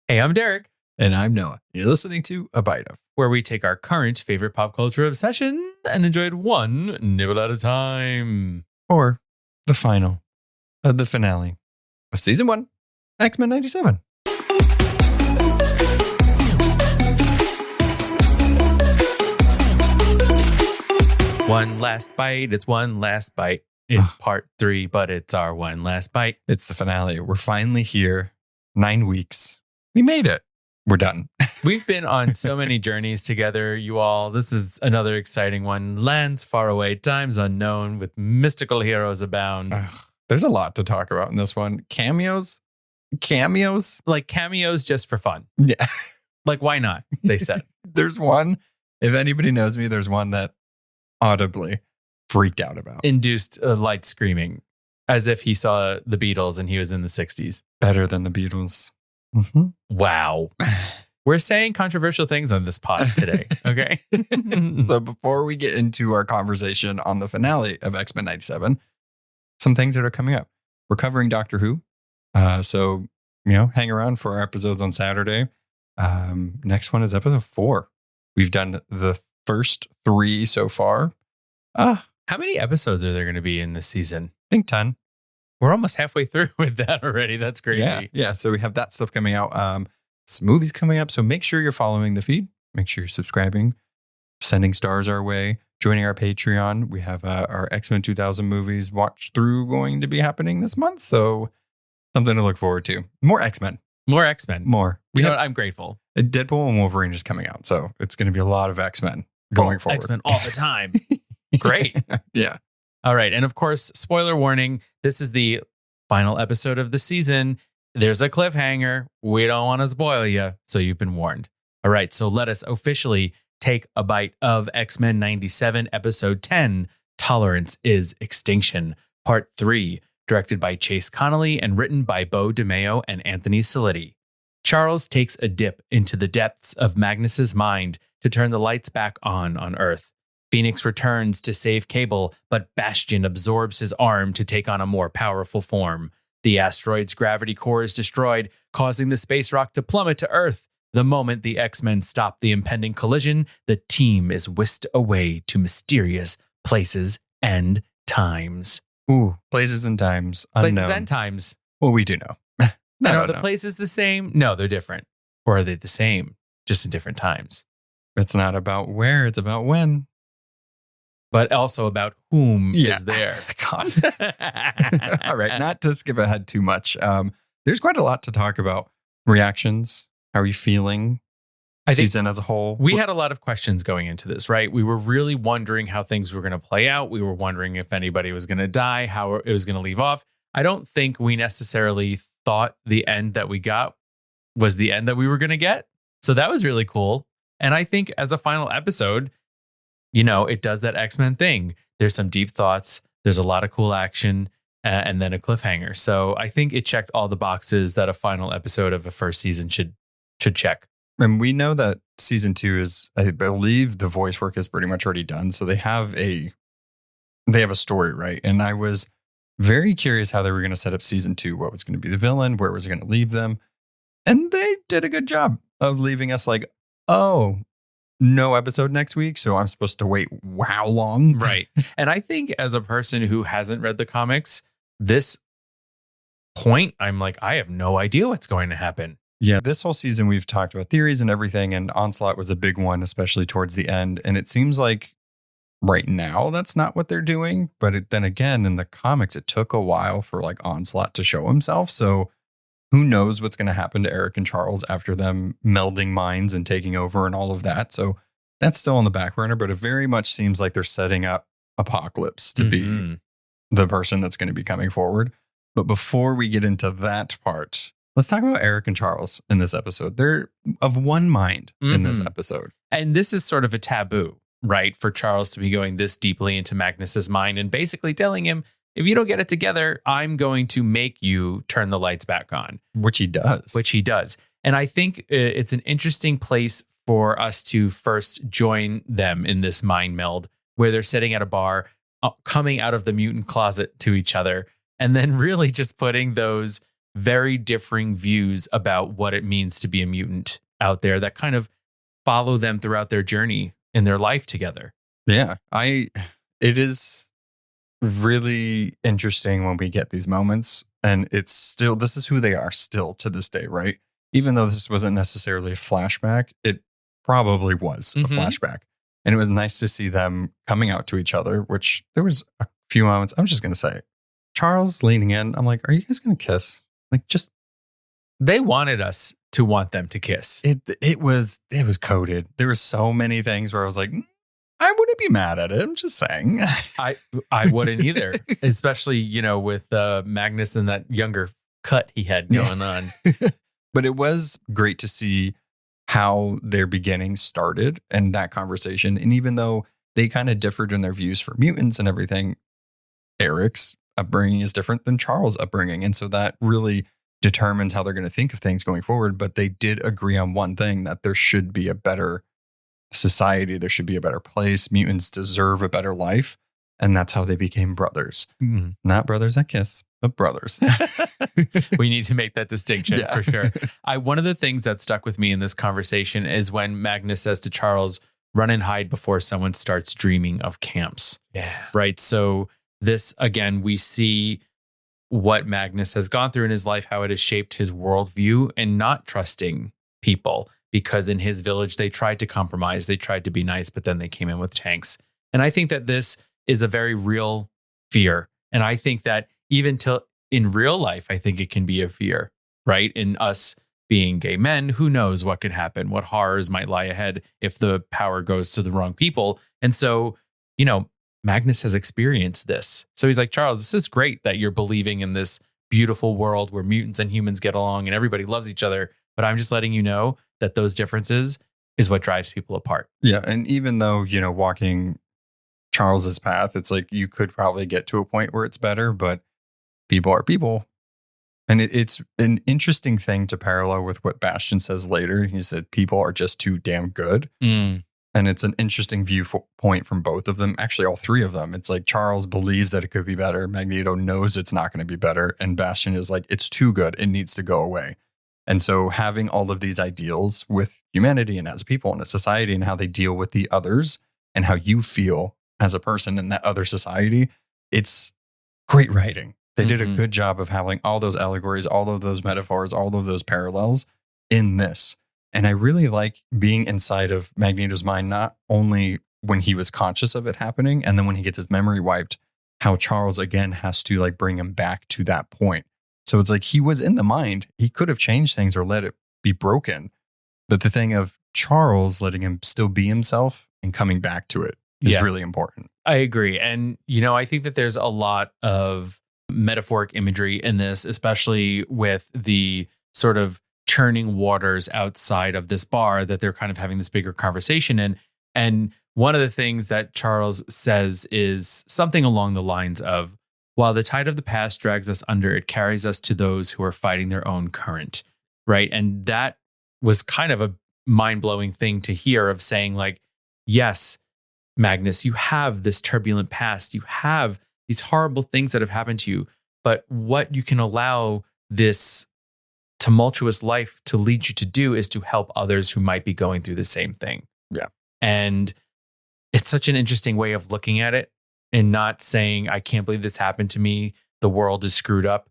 Hey, I'm Derek. And I'm Noah. You're listening to A Bite Of, where we take our current favorite pop culture obsession and enjoy it one nibble at a time. Or the finale of Season 1, X-Men 97. One last bite. It's one last bite. It's part 3, but it's our one last bite. It's the finale. We're finally here. 9 weeks. We made it. We're done. We've been on so many journeys together, you all. This is another exciting one. Lands far away, times unknown, with mystical heroes abound. There's a lot to talk about in this one. Cameos? Like cameos just for fun. Yeah. Like, why not? They said. There's one, if anybody knows me, there's one that audibly freaked out about. Induced light screaming as if he saw the Beatles and he was in the 60s. Better than the Beatles. Mm-hmm. Wow. We're saying controversial things on this pod today. Okay. So before we get into our conversation on the finale of X-Men 97, some things that are coming up. We're covering Doctor Who. So, hang around for our episodes on Saturday. Next one is episode 4. We've done the first 3 so far. How many episodes are there going to be in this season? I think 10. We're almost halfway through with that already. That's crazy. Yeah. So we have that stuff coming out. Some movies coming up. So make sure you're following the feed. Make sure you're subscribing, sending stars our way, joining our Patreon. We have our X-Men 2000 movies watch through going to be happening this month. So something to look forward to. More X-Men. More X-Men. More. You know what? I'm grateful. Deadpool and Wolverine is coming out. So it's going to be a lot of X-Men going forward. X-Men all the time. Great. Yeah. All right. And of course, spoiler warning, this is the final episode of the season. There's a cliffhanger. We don't want to spoil you, so you've been warned. All right. So let us officially take a bite of X-Men 97, episode 10, Tolerance is Extinction, part 3, directed by Chase Connolly and written by Beau DeMayo and Anthony Salitti. Charles takes a dip into the depths of Magnus's mind to turn the lights back on Earth. Phoenix returns to save Cable, but Bastion absorbs his arm to take on a more powerful form. The asteroid's gravity core is destroyed, causing the space rock to plummet to Earth. The moment the X-Men stop the impending collision, the team is whisked away to mysterious places and times. Ooh, places and times unknown. Places and times. Well, we do know. Are the places the same? No, they're different. Or are they the same, just in different times? It's not about where, it's about when. But also about whom is there. God. All right, not to skip ahead too much. There's quite a lot to talk about. Reactions. How are you feeling? Season as a whole. We had a lot of questions going into this, right? We were really wondering how things were going to play out. We were wondering if anybody was going to die, how it was going to leave off. I don't think we necessarily thought the end that we got was the end that we were going to get. So that was really cool. And I think as a final episode, it does that X-Men thing. There's some deep thoughts. There's a lot of cool action and then a cliffhanger. So I think it checked all the boxes that a final episode of a first season should check. And we know that season 2 is, I believe the voice work is pretty much already done. So they have a story, right? And I was very curious how they were going to set up season 2, what was going to be the villain, where was it going to leave them. And they did a good job of leaving us like, oh, no episode next week, so I'm supposed to wait how long? Right. And I think as a person who hasn't read the comics, this point, I'm like, I have no idea what's going to happen. Yeah, this whole season we've talked about theories and everything, and Onslaught was a big one, especially towards the end. And it seems like right now that's not what they're doing. But then again, in the comics, it took a while for like Onslaught to show himself. So who knows what's going to happen to Eric and Charles after them melding minds and taking over and all of that. So that's still on the back burner, but it very much seems like they're setting up Apocalypse to be the person that's going to be coming forward. But before we get into that part, let's talk about Eric and Charles in this episode. They're of one mind in this episode. And this is sort of a taboo, right? For Charles to be going this deeply into Magnus's mind and basically telling him, if you don't get it together, I'm going to make you turn the lights back on. Which he does. And I think it's an interesting place for us to first join them in this mind meld where they're sitting at a bar, coming out of the mutant closet to each other, and then really just putting those very differing views about what it means to be a mutant out there that kind of follow them throughout their journey in their life together. Yeah, it is really interesting when we get these moments, and it's still, this is who they are still to this day, right? Even though this wasn't necessarily a flashback, it probably was a flashback. And it was nice to see them coming out to each other, which there was a few moments. I'm just going to say, Charles leaning in, I'm like, are you guys going to kiss? Like, just. They wanted us to want them to kiss. It was coded. There were so many things where I was like, I wouldn't be mad at it. I'm just saying. I wouldn't either, especially, you know, with Magnus and that younger cut he had going on. But it was great to see how their beginning started and that conversation. And even though they kind of differed in their views for mutants and everything, Eric's upbringing is different than Charles' upbringing. And so that really determines how they're going to think of things going forward. But they did agree on one thing, that there should be a better society. There should be a better place. Mutants deserve a better life. And that's how they became brothers. Not brothers that kiss, but brothers. We need to make that distinction for sure. One of the things that stuck with me in this conversation is when Magnus says to Charles, run and hide before someone starts dreaming of camps. Yeah. Right. So this, again, we see what Magnus has gone through in his life, how it has shaped his worldview and not trusting people, because in his village, they tried to compromise. They tried to be nice, but then they came in with tanks. And I think that this is a very real fear. And I think that even in real life, I think it can be a fear, right? In us being gay men, who knows what could happen, what horrors might lie ahead if the power goes to the wrong people. And so, you know, Magnus has experienced this. So he's like, Charles, this is great that you're believing in this beautiful world where mutants and humans get along and everybody loves each other. But I'm just letting you know that those differences is what drives people apart. Yeah. And even though, you know, walking Charles's path, it's like you could probably get to a point where it's better, but people are people. And it's an interesting thing to parallel with what Bastion says later. He said people are just too damn good. And it's an interesting viewpoint from both of them. Actually, all three of them. It's like Charles believes that it could be better. Magneto knows it's not going to be better. And Bastion is like, it's too good. It needs to go away. And so having all of these ideals with humanity and as people in a society and how they deal with the others and how you feel as a person in that other society, it's great writing. They did a good job of having all those allegories, all of those metaphors, all of those parallels in this. And I really like being inside of Magneto's mind, not only when he was conscious of it happening, and then when he gets his memory wiped, how Charles again has to like bring him back to that point. So it's like he was in the mind. He could have changed things or let it be broken. But the thing of Charles letting him still be himself and coming back to it is really important. I agree. And, you know, I think that there's a lot of metaphoric imagery in this, especially with the sort of churning waters outside of this bar that they're kind of having this bigger conversation in. And one of the things that Charles says is something along the lines of, while the tide of the past drags us under, it carries us to those who are fighting their own current, right? And that was kind of a mind-blowing thing to hear, of saying like, yes, Magnus, you have this turbulent past. You have these horrible things that have happened to you. But what you can allow this tumultuous life to lead you to do is to help others who might be going through the same thing. Yeah. And it's such an interesting way of looking at it, and not saying, I can't believe this happened to me. The world is screwed up.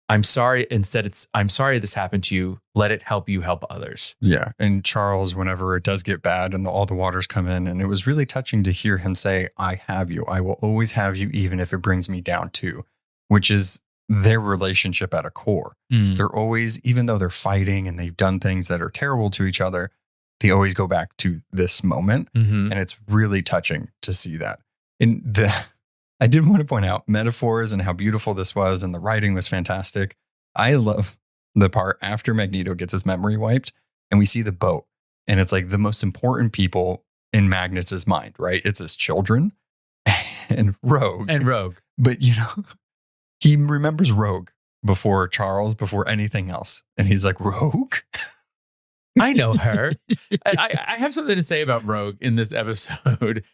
I'm sorry. Instead, it's, I'm sorry this happened to you. Let it help you help others. Yeah. And Charles, whenever it does get bad and all the waters come in, and it was really touching to hear him say, I have you. I will always have you, even if it brings me down too, which is their relationship at a core. They're always, even though they're fighting and they've done things that are terrible to each other, they always go back to this moment. And it's really touching to see that. And I did want to point out metaphors and how beautiful this was, and the writing was fantastic. I love the part after Magneto gets his memory wiped and we see the boat, and it's like the most important people in Magnus's mind, right? It's his children and Rogue. But, you know, he remembers Rogue before Charles, before anything else. And he's like, Rogue? I know her. I have something to say about Rogue in this episode.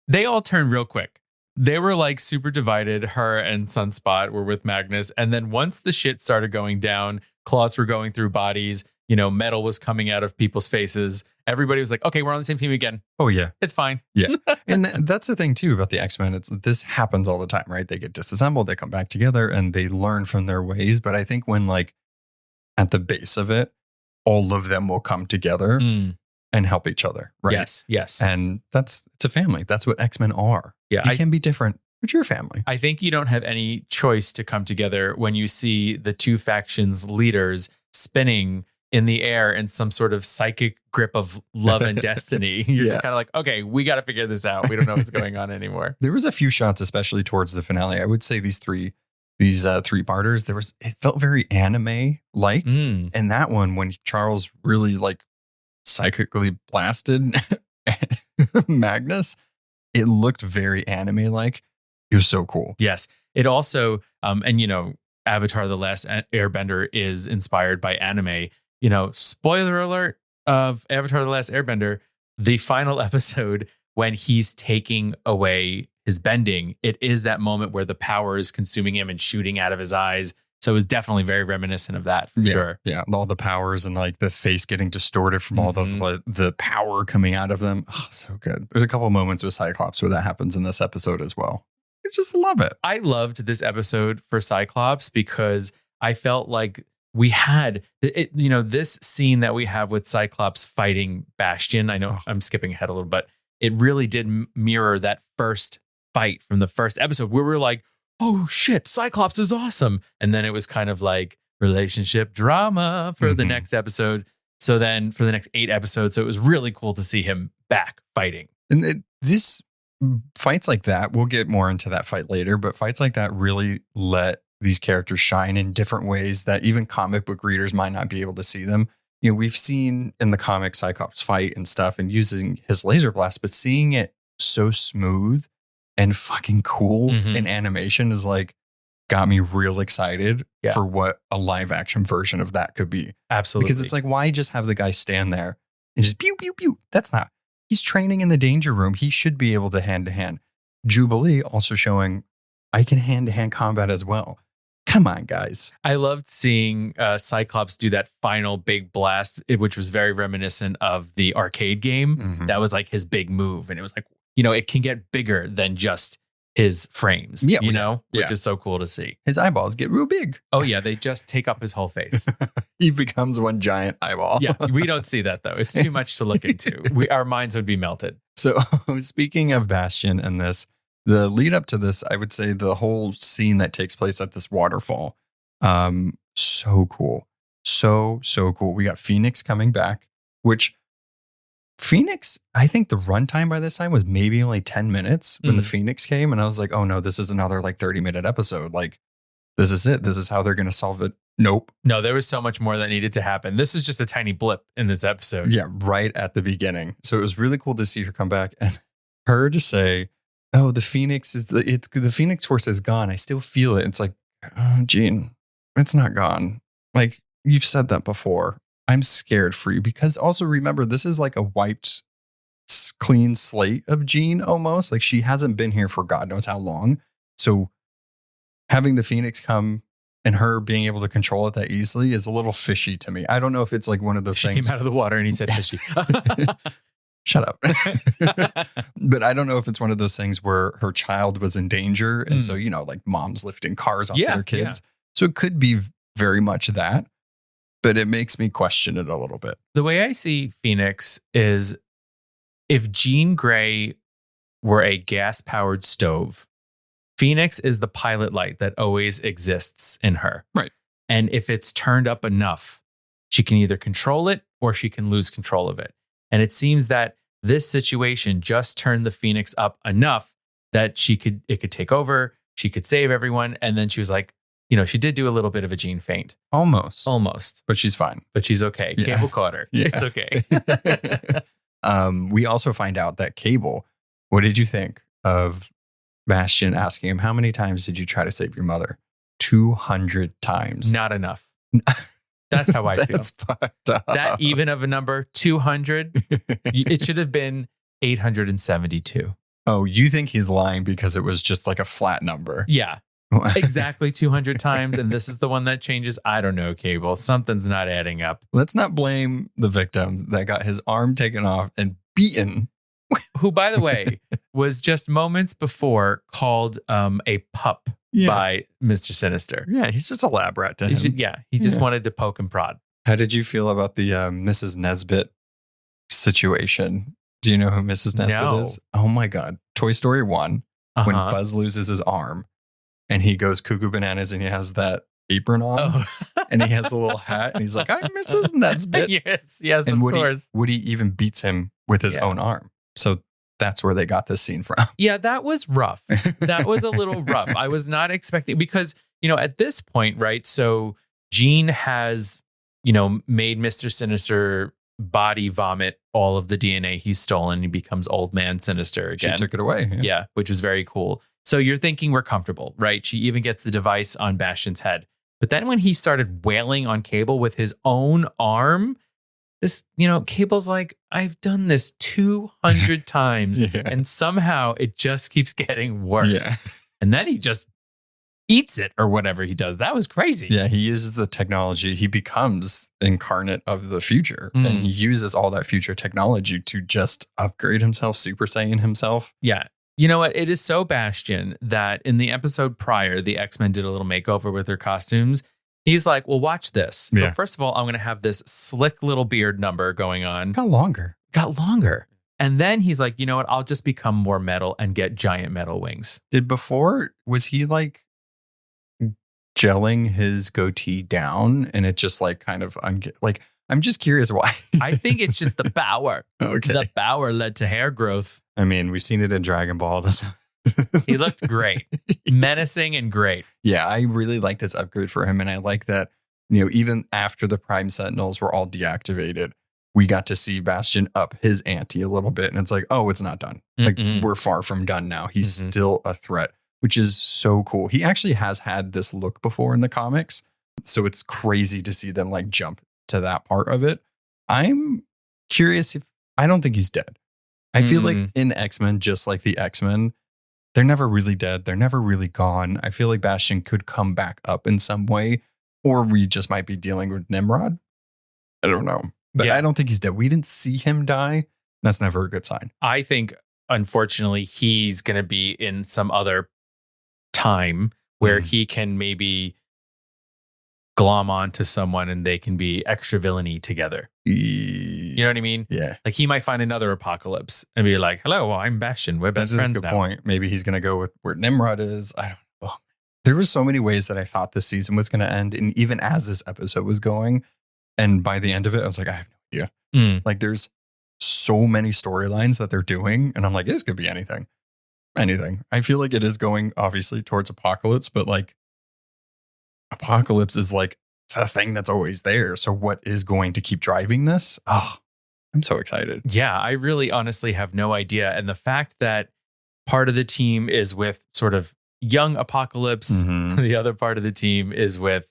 They all turn real quick. They were like super divided. Her and Sunspot were with Magnus. And then once the shit started going down, claws were going through bodies, metal was coming out of people's faces. Everybody was like, okay, we're on the same team again. Oh, yeah. It's fine. Yeah. And that's the thing, too, about the X-Men. This happens all the time, right? They get disassembled, they come back together, and they learn from their ways. But I think when, like, at the base of it, all of them will come together and help each other, right? Yes. And it's a family. That's what X-Men are. Yeah, You can be different, but you're a family. I think you don't have any choice to come together when you see the two factions leaders spinning in the air in some sort of psychic grip of love and destiny. You're just kind of like, okay, we got to figure this out. We don't know what's going on anymore. There was a few shots, especially towards the finale. I would say these three-parters, it felt very anime-like. And that one, when Charles really like psychically blasted Magnus, it looked very anime-like. It was so cool. Yes. It also, Avatar: The Last Airbender is inspired by anime. Spoiler alert of Avatar: The Last Airbender, the final episode when he's taking away his bending, it is that moment where the power is consuming him and shooting out of his eyes. So it was definitely very reminiscent of that, for sure. Yeah, all the powers and like the face getting distorted from all the power coming out of them. Oh, so good. There's a couple of moments with Cyclops where that happens in this episode as well. I just love it. I loved this episode for Cyclops because I felt like we had this scene that we have with Cyclops fighting Bastion. I know I'm skipping ahead a little, but it really did mirror that first fight from the first episode where we're like, oh shit, Cyclops is awesome. And then it was kind of like relationship drama for the next episode. So then for the next 8 episodes, so it was really cool to see him back fighting. And this fights like that, we'll get more into that fight later, but fights like that really let these characters shine in different ways that even comic book readers might not be able to see them. We've seen in the comic Cyclops fight and stuff and using his laser blast, but seeing it so smooth and fucking cool in animation is like got me real excited for what a live action version of that could be. Absolutely. Because it's like, why just have the guy stand there and just pew, pew, pew? He's training in the danger room. He should be able to hand. Jubilee also showing I can hand combat as well. Come on, guys. I loved seeing Cyclops do that final big blast, which was very reminiscent of the arcade game. That was like his big move. And it was like, it can get bigger than just his frames, which is so cool to see. His eyeballs get real big. Oh, yeah. They just take up his whole face. He becomes one giant eyeball. Yeah. We don't see that, though. It's too much to look into. Our minds would be melted. So speaking of Bastion and this, the lead up to this, I would say the whole scene that takes place at this waterfall, so cool. So cool. We got Phoenix coming back, which Phoenix, I think the runtime by this time was maybe only 10 minutes when the Phoenix came. And I was like, oh no, this is another like 30-minute episode. Like, this is it. This is how they're going to solve it. Nope. No, there was so much more that needed to happen. This is just a tiny blip in this episode. Yeah, right at the beginning. So it was really cool to see her come back and her to say, oh, the Phoenix the Phoenix Force is gone. I still feel it. It's like, oh, Jean, it's not gone. Like, you've said that before. I'm scared for you, because also remember, this is like a wiped clean slate of Jean almost. Like, she hasn't been here for God knows how long. So having the Phoenix come and her being able to control it that easily is a little fishy to me. I don't know if it's like one of those things. She came out of the water and he said fishy. Shut up. But I don't know if it's one of those things where her child was in danger. And so, like moms lifting cars off their kids. Yeah. So it could be very much that, but it makes me question it a little bit. The way I see Phoenix is if Jean Grey were a gas-powered stove, Phoenix is the pilot light that always exists in her. Right. And if it's turned up enough, she can either control it or she can lose control of it. And it seems that this situation just turned the Phoenix up enough that it could take over. She could save everyone. And then she was like, she did do a little bit of a Jean faint. Almost. But she's fine. But she's okay. Yeah. Cable caught her. Yeah. It's okay. We also find out that Cable, what did you think of Bastion asking him, how many times did you try to save your mother? 200 times. Not enough. That's how I feel. That's fucked up. That even of a number, 200, it should have been 872. Oh, you think he's lying because it was just like a flat number? Yeah, exactly 200 times. And this is the one that changes. I don't know, Cable. Something's not adding up. Let's not blame the victim that got his arm taken off and beaten. Who, by the way, was just moments before called a pup by Mr. Sinister. Yeah, he's just a lab rat to him. He just wanted to poke and prod. How did you feel about the Mrs. Nesbitt situation? Do you know who Mrs. Nesbitt is? Oh my God. Toy Story 1, when Buzz loses his arm and he goes cuckoo bananas and he has that apron on and he has a little hat and he's like, I'm Mrs. Nesbitt. Yes, and of course. Woody even beats him with his own arm. So that's where they got this scene from. Yeah, that was rough. That was a little rough. I was not expecting, because, at this point, right? So Gene has, made Mr. Sinister body vomit all of the DNA he's stolen. He becomes old man Sinister again. She took it away. Yeah, which is very cool. So you're thinking we're comfortable, right? She even gets the device on Bastion's head. But then when he started wailing on Cable with his own arm, this, Cable's like, I've done this 200 times and somehow it just keeps getting worse. Yeah. And then he just eats it or whatever he does. That was crazy. Yeah, he uses the technology. He becomes incarnate of the future and he uses all that future technology to just upgrade himself, Super Saiyan himself. Yeah. You know what? It is so Bastion that in the episode prior, the X-Men did a little makeover with their costumes. He's like, well, watch this. So first of all, I'm going to have this slick little beard number going on. Got longer. And then he's like, you know what? I'll just become more metal and get giant metal wings. Was he like gelling his goatee down and it just like kind of, I'm just curious why. I think it's just the power. Okay. The power led to hair growth. I mean, we've seen it in Dragon Ball. He looked great. Menacing and great. Yeah, I really like this upgrade for him. And I like that, even after the Prime Sentinels were all deactivated, we got to see Bastion up his ante a little bit. And it's like, oh, it's not done. Like, we're far from done now. He's still a threat, which is so cool. He actually has had this look before in the comics. So it's crazy to see them like jump to that part of it. I'm curious I don't think he's dead. I feel like in X-Men, just like the X-Men, they're never really dead. They're never really gone. I feel like Bastion could come back up in some way, or we just might be dealing with Nimrod. I don't know. But I don't think he's dead. We didn't see him die. That's never a good sign. I think, unfortunately, he's going to be in some other time where he can maybe glom onto someone and they can be extra villainy together. You know what I mean? Yeah. Like he might find another apocalypse and be like, hello, well, I'm Bastion. We're best friends now. That's a good point. Maybe he's going to go with where Nimrod is. I don't know. There were so many ways that I thought this season was going to end. And even as this episode was going, and by the end of it, I was like, I have no idea. Like there's so many storylines that they're doing. And I'm like, this could be anything. Anything. I feel like it is going obviously towards Apocalypse, but like Apocalypse is like the thing that's always there. So what is going to keep driving this? Oh, I'm so excited. Yeah, I really honestly have no idea. And the fact that part of the team is with sort of young Apocalypse, the other part of the team is with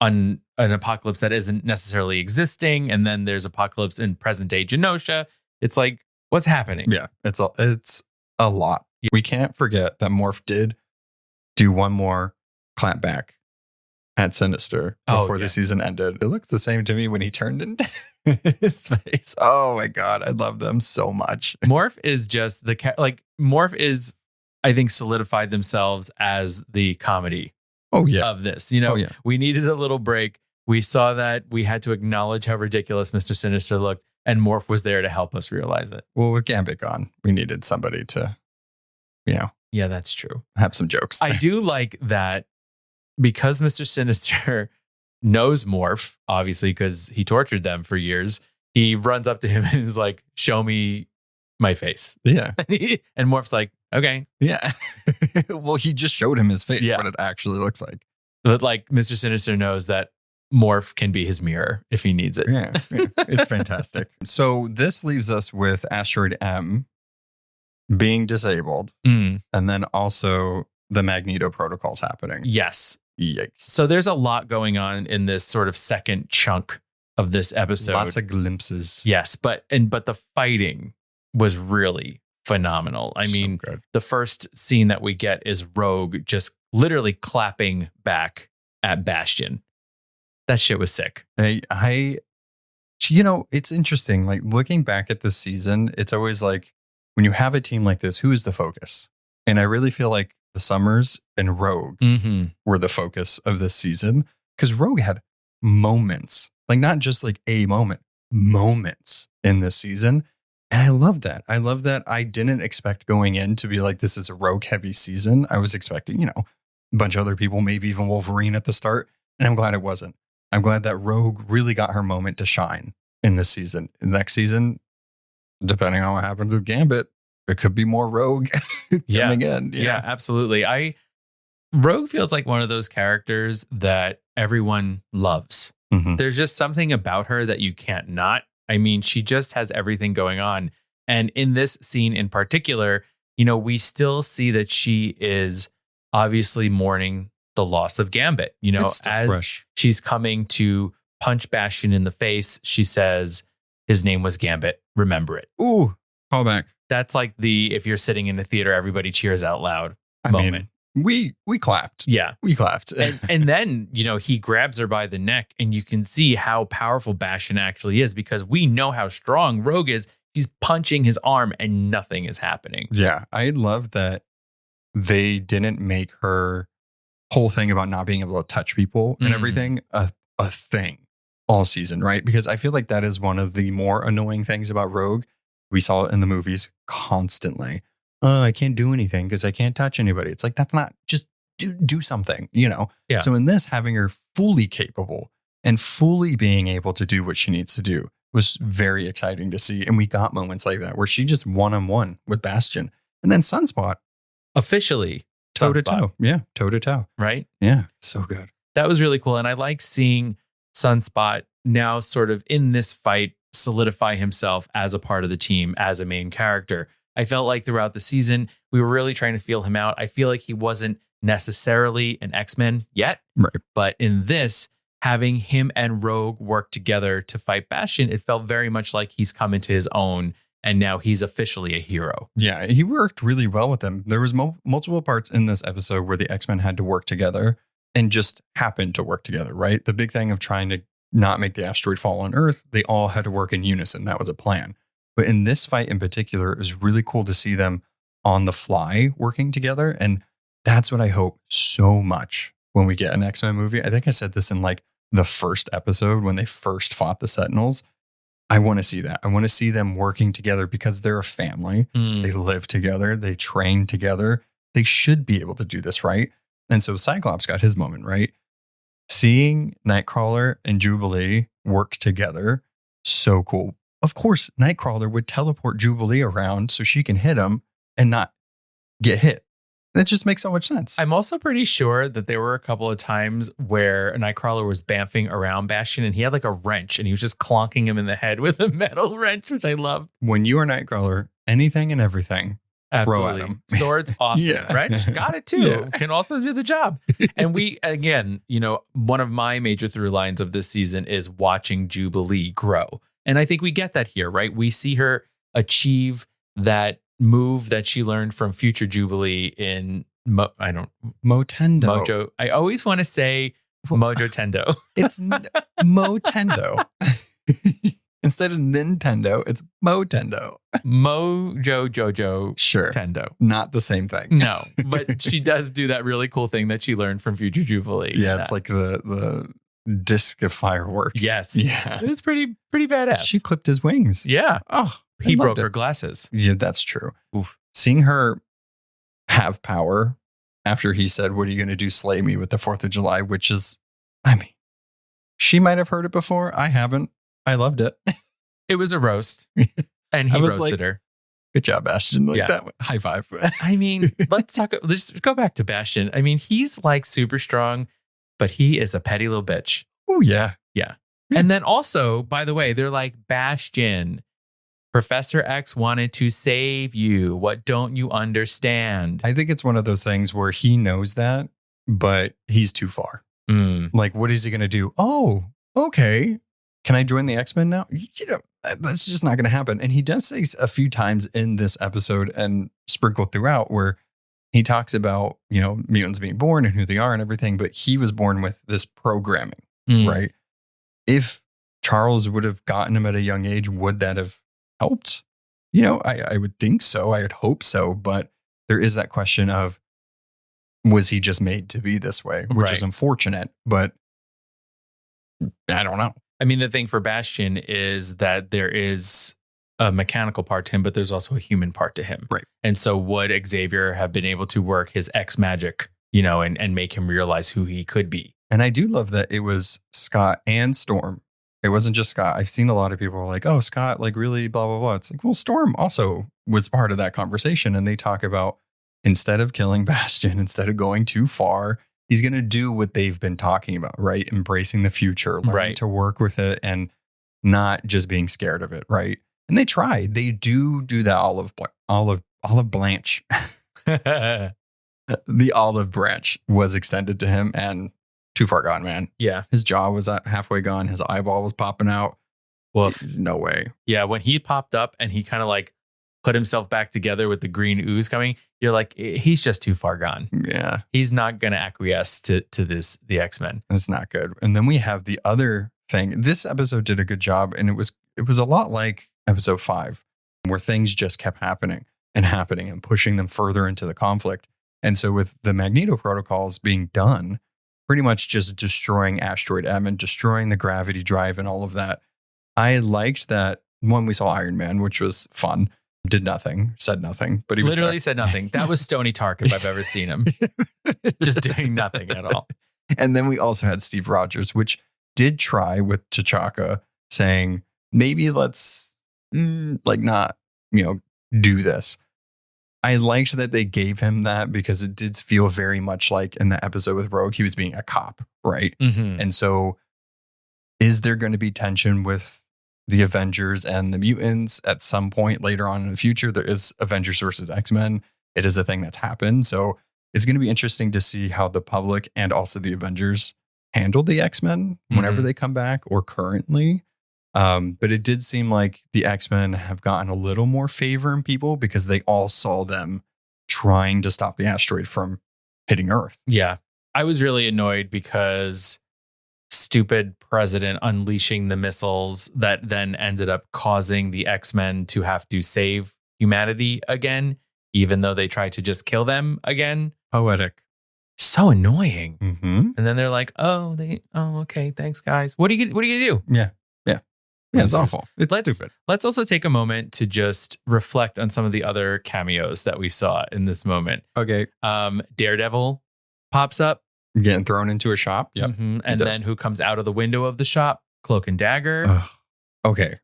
an Apocalypse that isn't necessarily existing. And then there's Apocalypse in present day Genosha. It's like, what's happening? Yeah, it's a lot. We can't forget that Morph did do one more clapback at Sinister before the season ended. It looks the same to me when he turned into his face. Oh my God. I love them so much. Morph is just Morph is, I think, solidified themselves as the comedy of this. We needed a little break. We saw that we had to acknowledge how ridiculous Mr. Sinister looked, and Morph was there to help us realize it. Well, with Gambit gone, we needed somebody to, Yeah, that's true. Have some jokes. I do like that because Mr. Sinister knows Morph, obviously, because he tortured them for years. He runs up to him and is like, show me my face. Yeah. And Morph's like, okay. Yeah. Well, he just showed him his face, what it actually looks like. But like Mr. Sinister knows that Morph can be his mirror if he needs it. Yeah. It's fantastic. So this leaves us with Asteroid M being disabled and then also the Magneto protocols happening. Yes. Yikes. So there's a lot going on in this sort of second chunk of this episode. Lots of glimpses. Yes, but the fighting was really phenomenal. I mean, good. the first scene that we get is Rogue just literally clapping back at Bastion. That shit was sick. It's interesting. Like looking back at this season, it's always like when you have a team like this, who is the focus? And I really feel like the Summers and Rogue were the focus of this season because Rogue had moments, like not just like a moment, moments in this season. And I love that. I love that I didn't expect going in to be like, this is a Rogue heavy season. I was expecting, a bunch of other people, maybe even Wolverine at the start. And I'm glad it wasn't. I'm glad that Rogue really got her moment to shine in this season. Next season, depending on what happens with Gambit, it could be more Rogue coming in. Yeah, absolutely. Rogue feels like one of those characters that everyone loves. There's just something about her that you can't not. I mean, she just has everything going on. And in this scene in particular, we still see that she is obviously mourning the loss of Gambit. As fresh. She's coming to punch Bastion in the face, she says, his name was Gambit. Remember it. Ooh, callback. That's like if you're sitting in a theater, everybody cheers out loud moment. We clapped. Yeah. We clapped. and then, he grabs her by the neck and you can see how powerful Bastion actually is because we know how strong Rogue is. He's punching his arm and nothing is happening. Yeah. I love that they didn't make her whole thing about not being able to touch people and everything a thing all season, right? Because I feel like that is one of the more annoying things about Rogue. We saw it in the movies constantly. I can't do anything because I can't touch anybody. It's like, that's not, just do something, Yeah. So in this, having her fully capable and fully being able to do what she needs to do was very exciting to see. And we got moments like that where she just one-on-one with Bastion. And then Sunspot. Officially. Toe-to-toe. Yeah, toe-to-toe. Right? Yeah, so good. That was really cool. And I like seeing Sunspot now sort of in this fight solidify himself as a part of the team, as a main character. I felt like throughout the season, we were really trying to feel him out. I feel like he wasn't necessarily an X-Men yet. Right. But in this, having him and Rogue work together to fight Bastion, it felt very much like he's come into his own and now he's officially a hero. Yeah, he worked really well with them. There was multiple parts in this episode where the X-Men had to work together and just happened to work together, right? The big thing of trying to not make the asteroid fall on Earth, they all had to work in unison. That was a plan. But in this fight in particular, it was really cool to see them on the fly working together. And that's what I hope so much when we get an X-Men movie. I think I said this in like the first episode when they first fought the Sentinels. I want to see that. I want to see them working together because they're a family. They live together. They train together. They should be able to do this, right? And so Cyclops got his moment, right? Seeing Nightcrawler and Jubilee work together, so cool. Of course, Nightcrawler would teleport Jubilee around so she can hit him and not get hit. That just makes so much sense. I'm also pretty sure that there were a couple of times where Nightcrawler was bamfing around Bastion and he had like a wrench and he was just clonking him in the head with a metal wrench, which I loved. When you are Nightcrawler, anything and everything, absolutely. throw at him. Sword's awesome. Yeah. Wrench, got it too. Yeah. Can also do the job. And we, again, one of my major through lines of this season is watching Jubilee grow. And I think we get that here, right? We see her achieve that move that she learned from future Jubilee in Motendo. Mojo. I always want to say Mojo Tendo. It's Motendo. Instead of Nintendo, it's Motendo. Mojo Jojo sure. Tendo. Not the same thing. No, but she does do that really cool thing that she learned from future Jubilee. Yeah, it's like the disc of fireworks. Yes. Yeah. It was pretty badass. She clipped his wings. Yeah. Oh, he broke her glasses. Yeah, that's true. Oof. Seeing her have power after he said, "What are you going to do? Slay me with the 4th of July?" Which is, I mean, she might have heard it before. I haven't. I loved it. It was a roast. And he roasted her. Good job, Bastion. That high five. I mean, let's go back to Bastion. I mean, he's like super strong, but he is a petty little bitch. Oh, yeah. Yeah. And then also, by the way, they're like, Bastion, Professor X wanted to save you. What don't you understand? I think it's one of those things where he knows that, but he's too far. Like, what is he going to do? Oh, okay. Can I join the X-Men now? that's just not going to happen. And he does say a few times in this episode and sprinkled throughout where he talks about, mutants being born and who they are and everything, but he was born with this programming, right? If Charles would have gotten him at a young age, would that have helped? I would think so. I would hope so. But there is that question of, was he just made to be this way? Which is unfortunate, but I don't know. I mean, the thing for Bastion is that there is a mechanical part to him, but there's also a human part to him. Right. And so would Xavier have been able to work his X magic, and make him realize who he could be? And I do love that it was Scott and Storm. It wasn't just Scott. I've seen a lot of people are like, oh, Scott, like really blah, blah, blah. It's like, well, Storm also was part of that conversation. And they talk about instead of killing Bastion, instead of going too far, he's going to do what they've been talking about, right? Embracing the future, learning to work with it and not just being scared of it, right? And they try. They do that olive branch. The olive branch was extended to him and too far gone, man. Yeah. His jaw was halfway gone. His eyeball was popping out. Well, no way. Yeah. When he popped up and he kind of like put himself back together with the green ooze coming, you're like, he's just too far gone. Yeah. He's not going to acquiesce to the X-Men. It's not good. And then we have the other thing. This episode did a good job. And it was a lot like episode 5, where things just kept happening and pushing them further into the conflict. And so with the Magneto protocols being done, pretty much just destroying Asteroid M and destroying the gravity drive and all of that. I liked that one, we saw Iron Man, which was fun. Did nothing, said nothing, but he was literally said nothing. That was Stoney Tark if I've ever seen him. Just doing nothing at all. And then we also had Steve Rogers, which did try with T'Chaka saying, maybe let's not, do this. I liked that they gave him that because it did feel very much like in the episode with Rogue, he was being a cop, right? Mm-hmm. And so is there going to be tension with the Avengers and the mutants at some point later on in the future? There is Avengers versus X-Men. It is a thing that's happened. So it's going to be interesting to see how the public and also the Avengers handle the X-Men whenever they come back or currently. But it did seem like the X-Men have gotten a little more favor in people because they all saw them trying to stop the asteroid from hitting Earth. Yeah. I was really annoyed because stupid president unleashing the missiles that then ended up causing the X-Men to have to save humanity again, even though they tried to just kill them again. Poetic. So annoying. Mm-hmm. And then they're like, okay, thanks guys. What are you gonna do? Yeah. It's awful. It's stupid. Let's also take a moment to just reflect on some of the other cameos that we saw in this moment. Okay. Daredevil pops up. Getting thrown into a shop. Yep. Mm-hmm. And then who comes out of the window of the shop? Cloak and Dagger. Okay.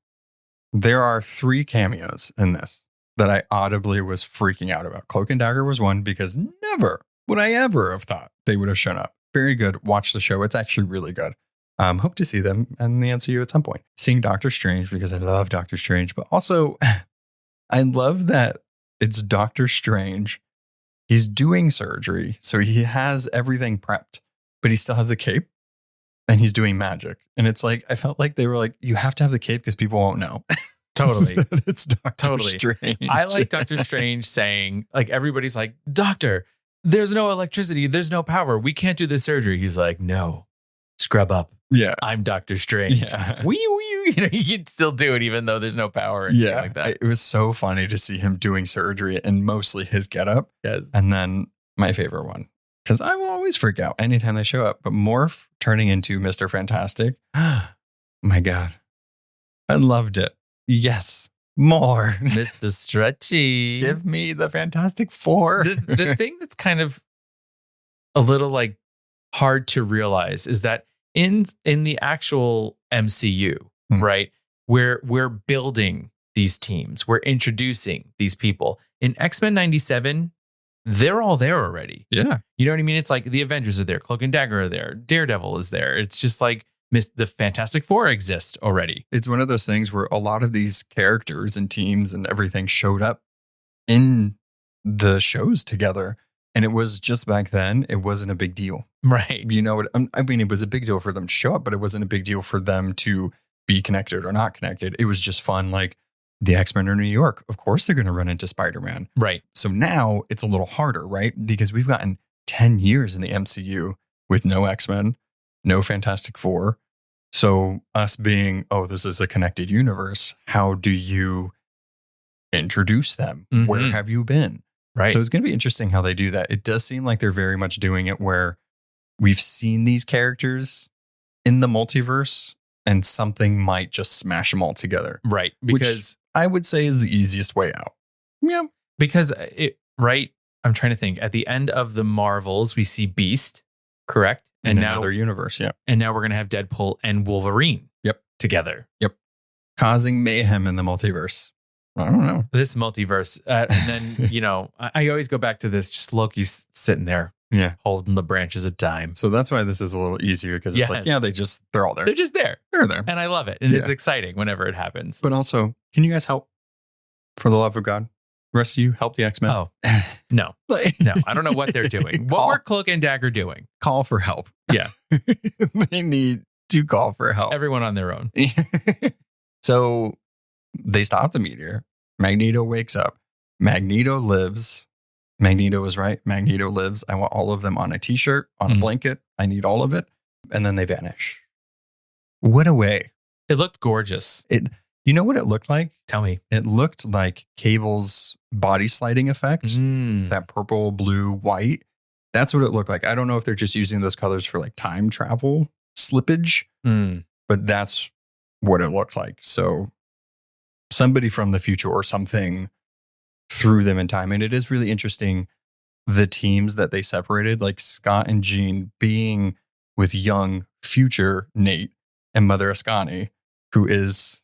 There are 3 cameos in this that I audibly was freaking out about. Cloak and Dagger was one because never would I ever have thought they would have shown up. Very good. Watch the show. It's actually really good. Hope to see them in the MCU at some point. Seeing Doctor Strange because I love Doctor Strange, but also I love that it's Doctor Strange. He's doing surgery, so he has everything prepped, but he still has the cape and he's doing magic. And it's like, I felt like they were like, you have to have the cape because people won't know. Totally. It's Doctor Strange. I like Doctor Strange saying, like, everybody's like, Doctor, there's no electricity. There's no power. We can't do this surgery. He's like, no, scrub up. Yeah. I'm Doctor Strange. Yeah. Wee. You can still do it even though there's no power or anything like that. It was so funny to see him doing surgery and mostly his getup. Yes. And then my favorite one, because I will always freak out anytime they show up, but Morph turning into Mr. Fantastic. My God. I loved it. Yes. More. Mr. Stretchy. Give me the Fantastic Four. The thing that's kind of a little like hard to realize is that in the actual MCU, right, we're building these teams, we're introducing these people. In X-Men 97, they're all there already. Yeah. You know what I mean? It's like the Avengers are there, Cloak and Dagger are there, Daredevil is there. It's just like the Fantastic Four exist already. It's one of those things where a lot of these characters and teams and everything showed up in the shows together. And it was just back then, it wasn't a big deal. Right. You know what? I mean, it was a big deal for them to show up, but it wasn't a big deal for them to be connected or not connected. It was just fun. Like the X-Men are in New York. Of course they're going to run into Spider-Man. Right. So now it's a little harder, right? Because we've gotten 10 years in the MCU with no X-Men, no Fantastic Four. So us being, oh, this is a connected universe. How do you introduce them? Mhm. Where have you been? Right. So it's going to be interesting how they do that. It does seem like they're very much doing it where we've seen these characters in the multiverse and something might just smash them all together. Right. Because I would say is the easiest way out. Yeah. Because I'm trying to think. At the end of the Marvels, we see Beast, correct? In another universe, yeah. And now we're going to have Deadpool and Wolverine together. Yep. Causing mayhem in the multiverse. I don't know. This multiverse. And then, I always go back to this, just Loki's sitting there holding the branches of time. So that's why this is a little easier because it's like, they're all there. They're just there. They're there. And I love it. And it's exciting whenever it happens. But also, can you guys help? For the love of God. The rest of you, help the X-Men. Oh, no. No, I don't know what they're doing. What were Cloak and Dagger doing? Call for help. Yeah. They need to call for help. Everyone on their own. So they stop the meteor. Magneto wakes up. Magneto lives. Magneto is right. Magneto lives. I want all of them on a t-shirt, on a blanket. I need all of it. And then they vanish. What a way. It looked gorgeous. You know what it looked like? Tell me. It looked like Cable's body sliding effect. That purple, blue, white. That's what it looked like. I don't know if they're just using those colors for like time travel slippage, but that's what it looked like. So somebody from the future or something threw them in time. And it is really interesting, the teams that they separated, like Scott and Jean being with young future Nate and Mother Ascani, who is,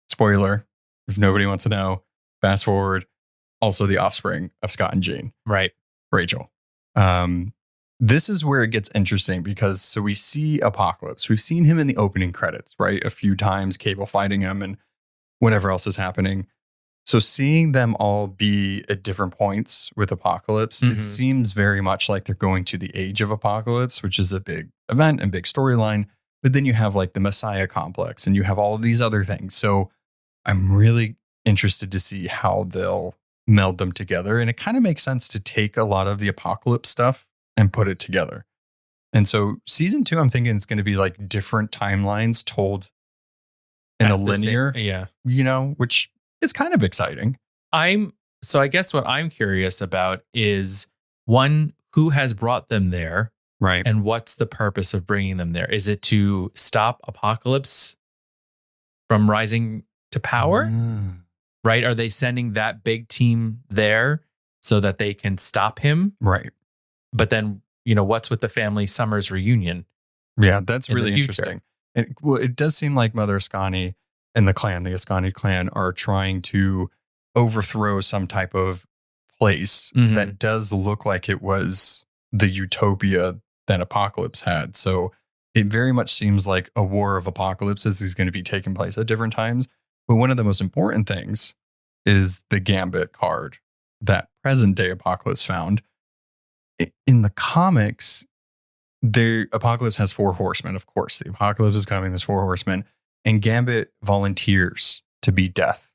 spoiler, if nobody wants to know, fast forward, also the offspring of Scott and Jean. Right. Rachel. This is where it gets interesting because so we see Apocalypse. We've seen him in the opening credits, right? A few times, Cable fighting him and whatever else is happening. So seeing them all be at different points with Apocalypse, it seems very much like they're going to the age of Apocalypse, which is a big event and big storyline. But then you have like the Messiah complex and you have all of these other things. So I'm really interested to see how they'll meld them together. And it kind of makes sense to take a lot of the Apocalypse stuff and put it together. And so season 2, I'm thinking it's going to be like different timelines told in a linear, which is kind of exciting. So I guess what I'm curious about is, one, who has brought them there? Right. And what's the purpose of bringing them there? Is it to stop Apocalypse from rising to power? Right? Are they sending that big team there so that they can stop him? Right. But then, what's with the family Summers reunion? Yeah, that's really interesting. And it does seem like Mother Ascani and the Ascani clan, are trying to overthrow some type of place that does look like it was the utopia that Apocalypse had. So it very much seems like a war of apocalypses is going to be taking place at different times. But one of the most important things is the Gambit card that present day Apocalypse found. In the comics, the Apocalypse has 4 horsemen, of course. The Apocalypse is coming, there's 4 horsemen. And Gambit volunteers to be Death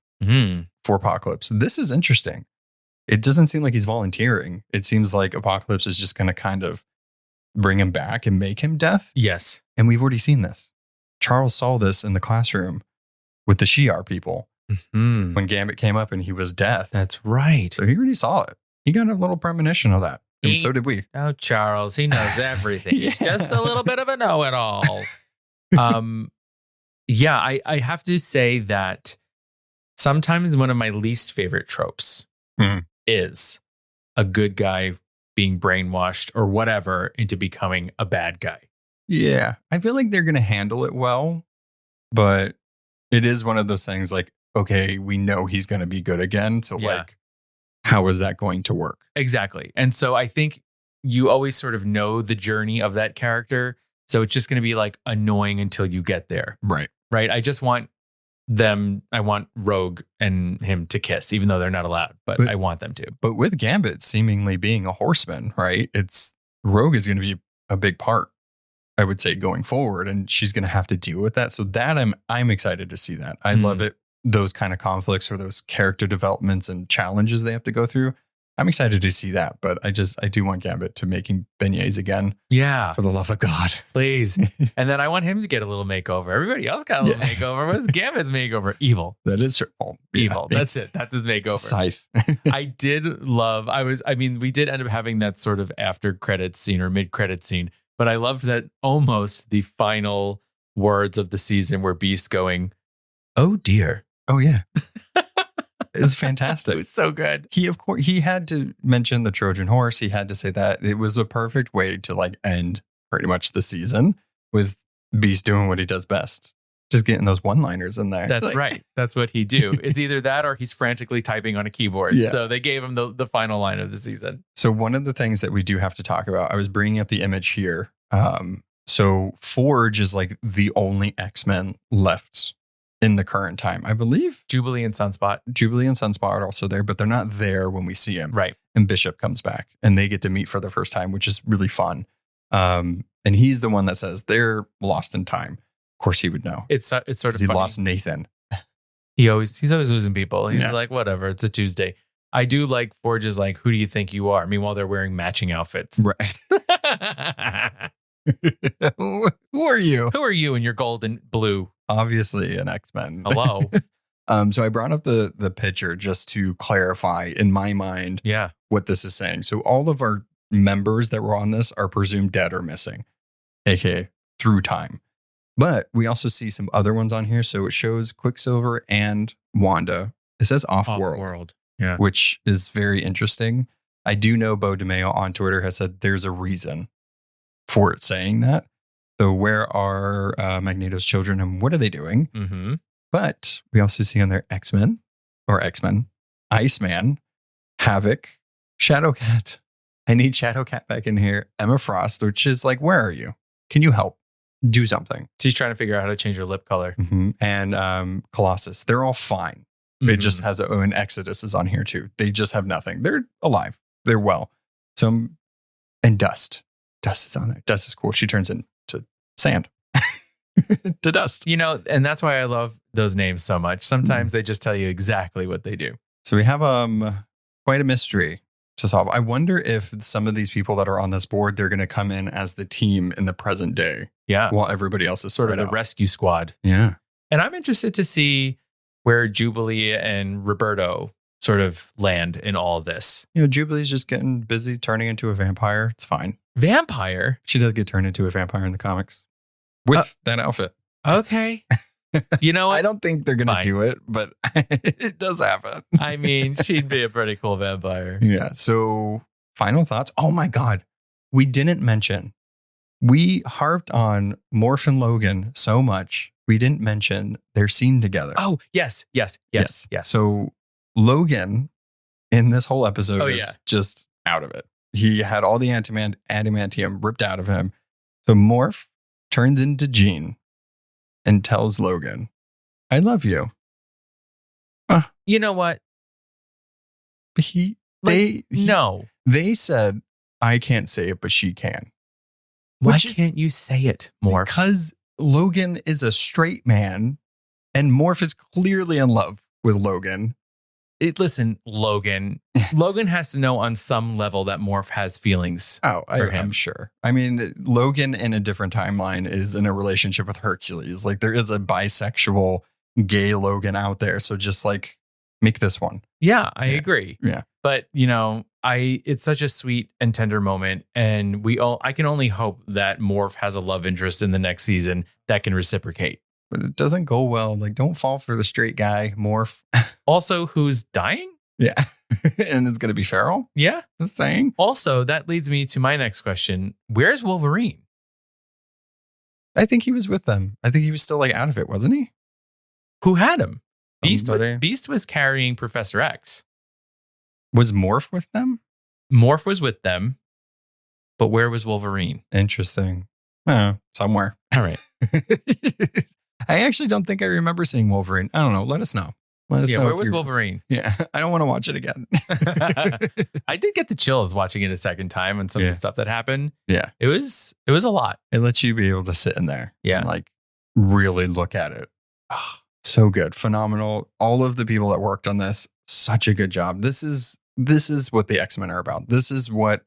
for Apocalypse. This is interesting. It doesn't seem like he's volunteering. It seems like Apocalypse is just going to kind of bring him back and make him Death. Yes. And we've already seen this. Charles saw this in the classroom with the Shi'ar people when Gambit came up and he was Death. That's right. So he already saw it. He got a little premonition of that. And so did we. Oh, Charles, he knows everything. He's just a little bit of a know-it-all. I have to say that sometimes one of my least favorite tropes is a good guy being brainwashed or whatever into becoming a bad guy. Yeah, I feel like they're going to handle it well, but it is one of those things like, okay, we know he's going to be good again. So like, how is that going to work? Exactly. And so I think you always sort of know the journey of that character. So it's just going to be like annoying until you get there. Right. Right. I just want I want Rogue and him to kiss, even though they're not allowed, but I want them to. But with Gambit seemingly being a horseman, right? Rogue is going to be a big part I would say, going forward, and she's going to have to deal with that. So that I'm excited to see that. I love it. Those kind of conflicts or those character developments and challenges they have to go through. I'm excited to see that, but I do want Gambit to making beignets again. Yeah. For the love of God. Please. And then I want him to get a little makeover. Everybody else got a little makeover. What's Gambit's makeover? Evil. That is true. Evil. That's it. That's his makeover. Scythe. I did love, we did end up having that sort of after credits scene or mid credits scene, but I loved that almost the final words of the season were Beast going, "Oh dear." Oh yeah. It's fantastic. It was so good. He had to mention the Trojan horse. He had to say that. It was a perfect way to like end pretty much the season with Beast doing what he does best. Just getting those one-liners in there. That's right. That's what he do. It's either that or he's frantically typing on a keyboard. Yeah. So they gave him the final line of the season. So one of the things that we do have to talk about, I was bringing up the image here. So Forge is like the only X-Men left in the current time, I believe. Jubilee and Sunspot are also there, but they're not there when we see him. Right. And Bishop comes back and they get to meet for the first time, which is really fun. And he's the one that says they're lost in time. Of course he would know. It's sort of he funny. lost Nathan. He's always losing people. He's Yeah. like, whatever, it's a Tuesday. I do like Forge's like, who do you think you are? Meanwhile, they're wearing matching outfits. Right. Who are you? Who are you in your gold and blue? Obviously an X-Men. Hello. So I brought up the picture just to clarify in my mind Yeah. what this is saying. So all of our members that were on this are presumed dead or missing, aka through time. But we also see some other ones on here. So it shows Quicksilver and Wanda. It says off-world. Yeah. Which is very interesting. I do know Bo DeMeo on Twitter has said there's a reason for it saying that. So where are Magneto's children and what are they doing? Mm-hmm. But we also see on there X-Men, Iceman, Havoc, Shadowcat. I need Shadowcat back in here. Emma Frost, which is like, where are you? Can you help? Do something. She's trying to figure out how to change her lip color. Mm-hmm. And Colossus. They're all fine. It just has and Exodus is on here too. They just have nothing. They're alive. They're well. So, and Dust. Dust is on there. Dust is cool. She turns into sand. To dust. You know, and that's why I love those names so much. Sometimes they just tell you exactly what they do. So we have quite a mystery to solve. I wonder if some of these people that are on this board, they're going to come in as the team in the present day. Yeah. While everybody else is Sort of the out. rescue squad. Yeah. And I'm interested to see where Jubilee and Roberto sort of land in all of this. You know, Jubilee's just getting busy turning into a vampire. It's fine. Vampire? She does get turned into a vampire in the comics with that outfit. Okay. You know what? I don't think they're going to do it, but it does happen. I mean, she'd be a pretty cool vampire. Yeah. So final thoughts. Oh my God. We didn't mention, we harped on Morph and Logan so much. We didn't mention their scene together. Oh, yes. So Logan in this whole episode is yeah. just out of it. He had all the adamantium ripped out of him. So Morph turns into Jean and tells Logan, I love you. You know what? No. They said, I can't say it, but she can. Why can't you say it, Morph? Because Logan is a straight man and Morph is clearly in love with Logan. Listen, Logan has to know on some level that Morph has feelings. Oh, I'm sure. I mean, Logan in a different timeline is in a relationship with Hercules. Like there is a bisexual gay Logan out there. So just like make this one. Yeah, I agree. Yeah. But you know, it's such a sweet and tender moment. And I can only hope that Morph has a love interest in the next season that can reciprocate. But it doesn't go well. Like, don't fall for the straight guy, Morph. Also, who's dying? Yeah. And it's going to be Farrell? Yeah. Just saying. Also, that leads me to my next question. Where's Wolverine? I think he was with them. I think he was still like out of it, wasn't he? Who had him? Somebody. Beast was carrying Professor X. Was Morph with them? Morph was with them. But where was Wolverine? Interesting. Oh, somewhere. All right. I actually don't think I remember seeing Wolverine. I don't know. Let us know. Let us Yeah, know where if was you're- Wolverine? Yeah, I don't want to watch it again. I did get the chills watching it a second time and some of Yeah. the stuff that happened. Yeah. It was a lot. It lets you be able to sit in there Yeah. and like really look at it. Oh, so good. Phenomenal. All of the people that worked on this, such a good job. This is what the X-Men are about. This is what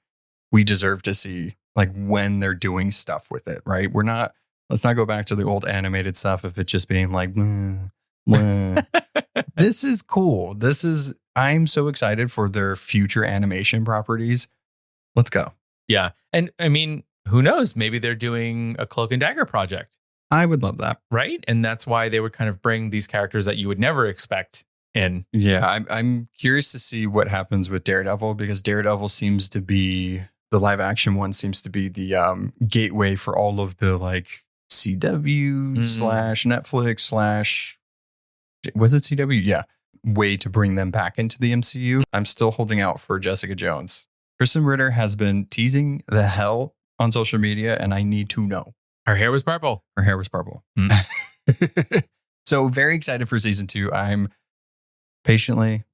we deserve to see, like when they're doing stuff with it, right? Let's not go back to the old animated stuff of it just being like, "Meh, meh." This is cool. I'm so excited for their future animation properties. Let's go. Yeah. And I mean, who knows? Maybe they're doing a Cloak and Dagger project, I would love that. right? And that's why they would kind of bring these characters that you would never expect in. Yeah, I'm curious to see what happens with Daredevil, because Daredevil seems to be the live action one, seems to be the gateway for all of the like CW / Netflix / was it CW? Yeah, way to bring them back into the MCU. I'm still holding out for Jessica Jones. Kristen Ritter has been teasing the hell on social media, and I need to know. Her hair was purple. Her hair was purple. So very excited for season 2. I'm impatiently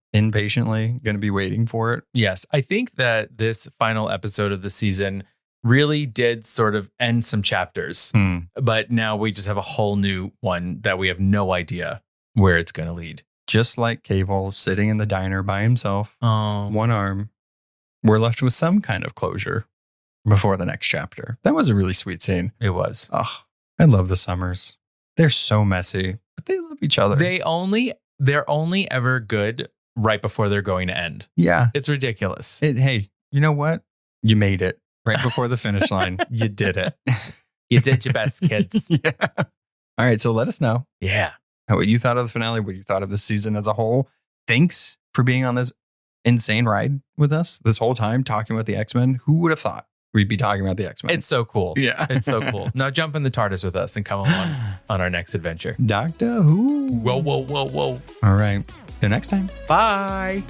going to be waiting for it. Yes. I think that this final episode of the season really did sort of end some chapters, but now we just have a whole new one that we have no idea where it's going to lead. Just like Cable sitting in the diner by himself, Oh, one arm, we're left with some kind of closure before the next chapter. That was a really sweet scene. it was. Oh, I love the Summers. They're so messy, but they love each other. They're only ever good right before they're going to end. Yeah. It's ridiculous. Hey, you know what? You made it right before the finish line. You did it. You did your best, kids. Yeah. All right. So let us know Yeah. what you thought of the finale, what you thought of the season as a whole. Thanks for being on this insane ride with us this whole time, talking about the X-Men. Who would have thought we'd be talking about the X-Men? It's so cool. Yeah. It's so cool. Now jump in the TARDIS with us and come along on our next adventure. Doctor Who. Whoa, whoa, whoa, whoa. All right. Till next time. Bye.